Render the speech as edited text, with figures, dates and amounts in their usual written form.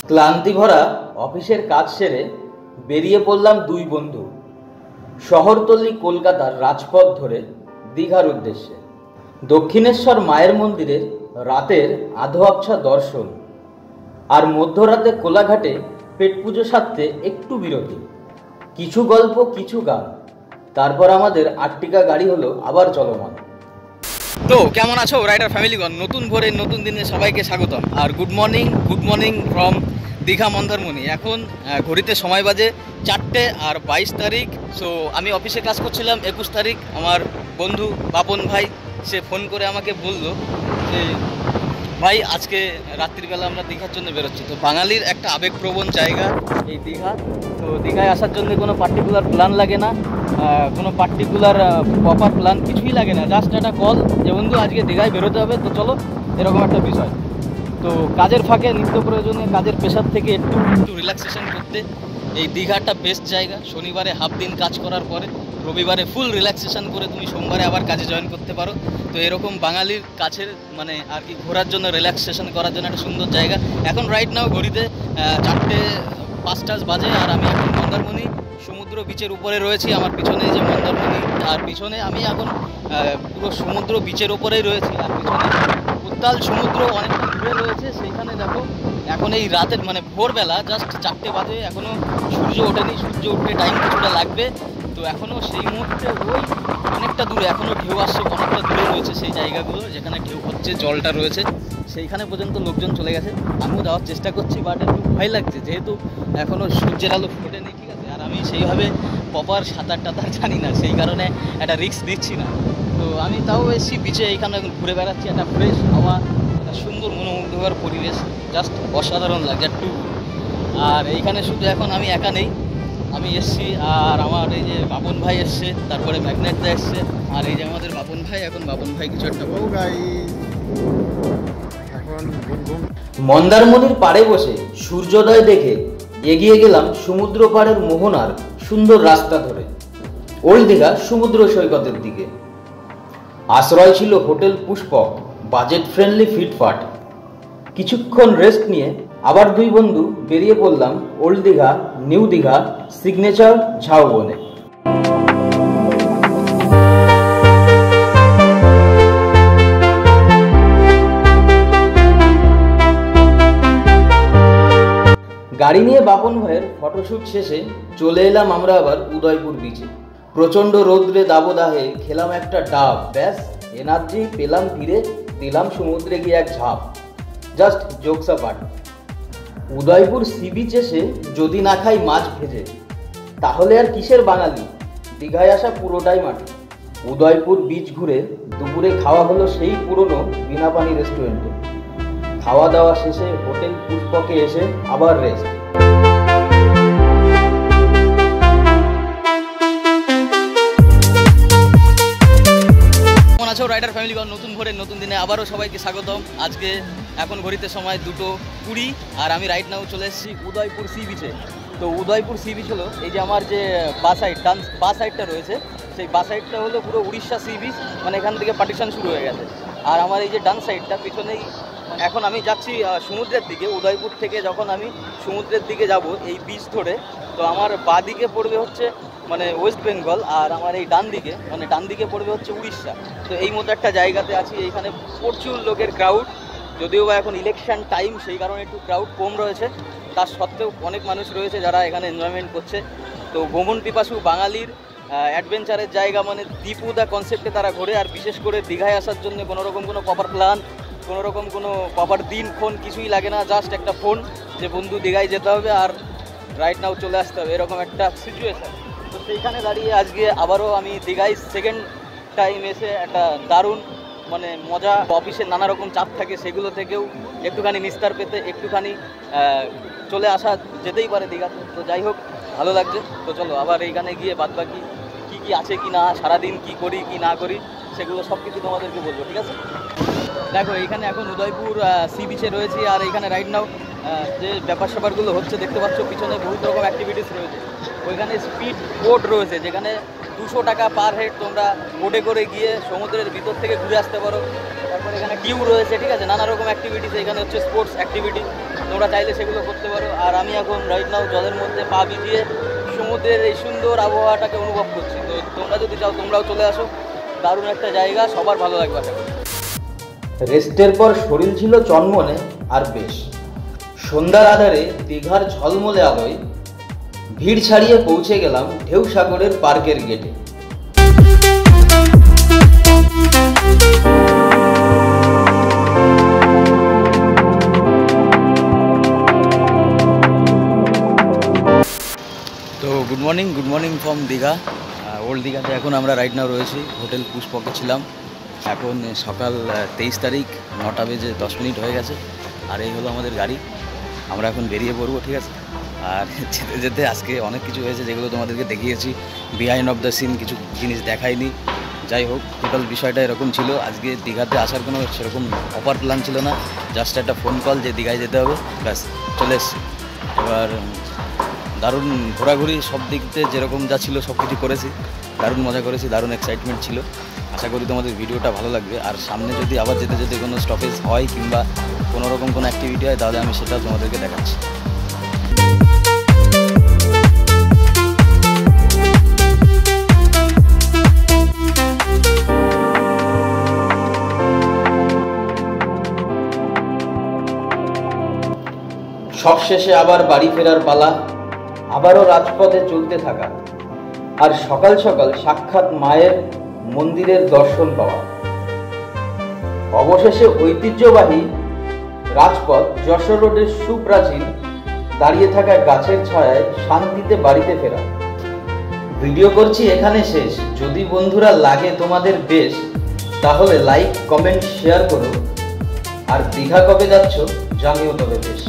ক্লান্তি ভরা অফিসের কাজ সেরে বেরিয়ে পড়লাম দুই বন্ধু শহরতলি কলকাতার রাজপথ ধরে দীঘার উদ্দেশ্যে। দক্ষিণেশ্বর মায়ের মন্দিরের রাতের আধো আবছা দর্শন আর মধ্যরাতে কোলাঘাটে পেট পুজো সারতে একটু বিরতি, কিছু গল্প কিছু গান, তারপর আমাদের আটটিকা গাড়ি হলো আবার চলমান। তো কেমন আছো রাইডার ফ্যামিলিগণ? নতুন ভোরে নতুন দিনে সবাইকে স্বাগতম আর good morning from Digha Mandarmani. এখন ঘড়িতে সময় বাজে 4:22 তারিখ। সো আমি অফিসে কাজ করছিলাম 21 তারিখ। আমার বন্ধু বাপন ভাই সে ফোন করে আমাকে বলল যে ভাই আজকে রাত্রিবেলা আমরা দীঘার জন্য বেরোচ্ছি। তো বাঙালির একটা আবেগপ্রবণ জায়গা এই দীঘা। তো দীঘায় আসার জন্য কোনো পার্টিকুলার প্ল্যান লাগে না, কোনো পার্টিকুলার প্রপার প্ল্যান কিছুই লাগে না, জাস্ট একটা কল যে বন্ধু আজকে দীঘায় বেরোতে হবে, তো চলো, এরকম একটা বিষয়। তো কাজের ফাঁকে নিত্য প্রয়োজনে কাজের প্রেশার থেকে একটু রিল্যাক্সেশন করতে এই দীঘাটা বেস্ট জায়গা। শনিবারে হাফ দিন কাজ করার পরে রবিবারে ফুল রিল্যাক্সেশন করে তুমি সোমবারে আবার কাজে জয়েন করতে পারো। তো এরকম বাঙালির কাছের মানে আর কি ঘোরার জন্য রিল্যাক্সেশন করার জন্য একটা সুন্দর জায়গা। এখন রাইট নাও ঘড়িতে 4:05 বাজে আর আমি এখন মন্দারমণি সমুদ্র বিচের উপরে রয়েছি। আমার পিছনে যে মন্দারমণি আর পিছনে আমি এখন পুরো সমুদ্র বিচের উপরেই রয়েছি। আর পিছনে উত্তাল সমুদ্র অনেকটা দূরে রয়েছে। সেইখানে দেখো এখন এই রাতের মানে ভোরবেলা জাস্ট 4টে বাজে, এখনও সূর্য ওঠেনি, সূর্য উঠতে টাইম কিছুটা লাগবে। তো এখনও সেই মুহূর্তে ওই অনেকটা দূরে এখনও ঢেউ আসছে, অনেকটা দূরে রয়েছে সেই জায়গাগুলো যেখানে ঢেউ হচ্ছে, জলটা রয়েছে সেইখানে পর্যন্ত লোকজন চলে গেছে। আমিও যাওয়ার চেষ্টা করছি, বাট একটু ভয় লাগছে যেহেতু এখনও সূর্যের আলো ফোটেনি, ঠিক আছে। আর আমি সেইভাবে প্রপার সাঁতার জানি না, সেই কারণে একটা রিস্ক দিচ্ছি না। তো আমি তাও এসেছি বিচে, এইখানে এখন ঘুরে বেড়াচ্ছি, একটা ফ্রেশ হাওয়া, একটা সুন্দর মনোমুগ্ধকর পরিবেশ, জাস্ট অসাধারণ লাগছে একটু। আর এইখানে শুধু এখন আমি একা নেই, আমি এসছি আর আমার এই যে বাপন ভাই এসছে, তারপরে ম্যাগনেটদা এসছে, আর এই যে আমাদের বাপন ভাই। এখন বাপন ভাই কিছু একটা মন্দারমণির পাড়ে বসে সূর্যোদয় দেখে এগিয়ে গেলাম সমুদ্র পাড়ের মোহনার সুন্দর রাস্তা ধরে ওল্ড দীঘা সমুদ্র সৈকতের দিকে। আশ্রয় ছিল হোটেল পুষ্পক, বাজেট ফ্রেন্ডলি ফিটফাট। কিছুক্ষণ রেস্ট নিয়ে আবার দুই বন্ধু বেরিয়ে পড়লাম old Digha new Digha signature ঝাউবনে। গাড়ি নিয়ে বাপন ভাইয়ের ফটোশ্যুট শেষে চলে এলাম আমরা আবার উদয়পুর বিচে। প্রচণ্ড রৌদ্রে দাবদাহে খেলাম একটা ডাব, ব্যাস এনার্জি পেলাম ফিরে, দিলাম সমুদ্রে গিয়ে এক ঝাঁপ, just jokes apart. Udaipur sea beach এসে যদি না খাই মাছ ভেজে তাহলে আর কিসের বাঙালি, দীঘায় আসা পুরোটাই মাটি। উদয়পুর বিচ ঘুরে দুপুরে খাওয়া হলো সেই পুরনো বিনা পানি রেস্টুরেন্টে। খাওয়া দাওয়া শেষে হোটেল পুষ্পকে এসে আবার রেস্ট। কেমন আছো রাইডার ফ্যামিলিগণ? নতুন ভোরের নতুন দিনে আবারও সবাইকে স্বাগতম। আজকে এখন ঘড়িতে সময় 2:20 আর আমি রাইট নাও চলে এসেছি উদয়পুর সি বিচে। তো উদয়পুর সি বিচ হলো এই যে আমার যে বা সাইডটা রয়েছে, সেই বা সাইডটা হলো পুরো উড়িষ্যা সি বিচ, মানে এখান থেকে পার্টিশন শুরু হয়ে গেছে। আর আমার এই যে ডান সাইডটা পিছনেই, এখন আমি যাচ্ছি সমুদ্রের দিকে। উদয়পুর থেকে যখন আমি সমুদ্রের দিকে যাব এই বিচ ধরে, তো আমার বাঁ দিকে পড়বে হচ্ছে মানে ওয়েস্ট বেঙ্গল, আর আমার এই ডান দিকে পড়বে হচ্ছে উড়িষ্যা। তো এই মতো একটা জায়গাতে আছি। এইখানে প্রচুর লোকের ক্রাউড, যদিও বা এখন ইলেকশন টাইম সেই কারণে একটু ক্রাউড কম রয়েছে, তার সত্ত্বেও অনেক মানুষ রয়েছে যারা এখানে এনজয়মেন্ট করছে। তো ভ্রমণ পিপাসু বাঙালির অ্যাডভেঞ্চারের জায়গা মানে দীপু দা কনসেপ্টে তারা ঘোরে। আর বিশেষ করে দীঘায় আসার জন্য কোনো রকম কোনো প্রপার প্ল্যান, কোনো রকম কোনো প্রপার দিন ফোন কিছুই লাগে না, জাস্ট একটা ফোন যে বন্ধু দীঘায় যেতে হবে আর রাইট নাও চলে আসতে হবে, এরকম একটা সিচুয়েশান। তো সেইখানে দাঁড়িয়ে আজকে আবারও আমি দীঘায় সেকেন্ড টাইম এসে একটা দারুণ মানে মজা, অফিসের নানা রকম চাপ থাকে সেগুলো থেকেও একটুখানি নিস্তার পেতে একটুখানি চলে আসা যেতেই পারে দীঘাতে। তো যাই হোক, ভালো লাগছে। তো চলো আবার এইখানে গিয়ে বাদবাকি কী আছে কি না, সারাদিন কি করি কি না করি সেগুলো সব কিছু তোমাদেরকে বলবো, ঠিক আছে? দেখো এইখানে এখন উদয়পুর সি বিচে রয়েছি, আর এইখানে রাইট নাও যে ব্যাপার স্যাপারগুলো হচ্ছে দেখতে পাচ্ছ, পিছনে বহুত রকম অ্যাক্টিভিটিস রয়েছে। ওইখানে স্পিড বোট রয়েছে যেখানে 200 টাকা পার হেড তোমরা বোটে করে গিয়ে সমুদ্রের ভিতর থেকে ঘুরে আসতে পারো। তারপর এখানে কিউ রয়েছে, ঠিক আছে, নানা রকম অ্যাক্টিভিটিস। এখানে হচ্ছে স্পোর্টস অ্যাক্টিভিটি, তোমরা চাইলে সেগুলো করতে পারো। আর আমি এখন রাইট নাও জলের মধ্যে পা ভিজিয়ে সমুদ্রের এই সুন্দর আবহাওয়াটাকে অনুভব করছি। তো তোমরা যদি চাও তোমরাও চলে আসো, দারুণ একটা জায়গা, সবার ভালো লাগবে আশা করি। রেস্টের পর শরীর ছিল চনমনে আর বেশ। সন্ধ্যার আধারে দীঘার ঝলমলে আলোয় ভিড় ছাড়িয়ে পৌঁছে গেলাম ঢেউ সাগরের পার্কের গেটে। তো good morning from Digha, old দীঘাতে এখন আমরা রাইট নাও রয়েছি। হোটেল পুষ্পকে ছিলাম। এখন সকাল 23 তারিখ, 9টা বেজে 10 মিনিট হয়ে গেছে। আর এই হলো আমাদের গাড়ি, আমরা এখন বেরিয়ে পড়বো, ঠিক আছে? আর যেতে যেতে আজকে অনেক কিছু হয়েছে যেগুলো তোমাদেরকে দেখিয়েছি, বিহাইন্ড অফ দ্য সিন কিছু জিনিস দেখাইনি। যাই হোক, টোটাল বিষয়টা এরকম ছিল। আজকে দীঘাতে আসার কোনো সেরকম অপার প্ল্যান ছিল না, জাস্ট একটা ফোন কল যে দীঘায় যেতে হবে, ব্যাস চলে এসছি। এবার দারুণ ঘোরাঘুরি, সব দিকতে যেরকম যা ছিল সব কিছু করেছি, দারুণ মজা করেছি, দারুণ এক্সাইটমেন্ট ছিল। আশা করি তোমাদের ভিডিওটা ভালো লাগবে। আর সামনে যদি আবার যেতে যেতে কোনো স্টপেজ হয় কিংবা কোনো রকম কোনো অ্যাক্টিভিটি হয় তাহলে আমি সেটা তোমাদেরকে দেখাচ্ছি। সবশেষে আবার বাড়ি ফেরার পালা, আবারও রাজপথে চলতে থাকা, আর সকাল সকাল সাক্ষাৎ মায়ের মন্দিরের দর্শন পাওয়া। অবশেষে ঐতিহ্যবাহী রাজপথ যশোর রোডের সুপ্রাচীন দাঁড়িয়ে থাকা গাছের ছায়ায় শান্তিতে বাড়িতে ফেরা। ভিডিও করছি এখানে শেষ। যদি বন্ধুরা লাগে তোমাদের বেশ, তাহলে লাইক কমেন্ট শেয়ার করো। আর দীঘা কবে যাচ্ছ জানিও তবে বেশ।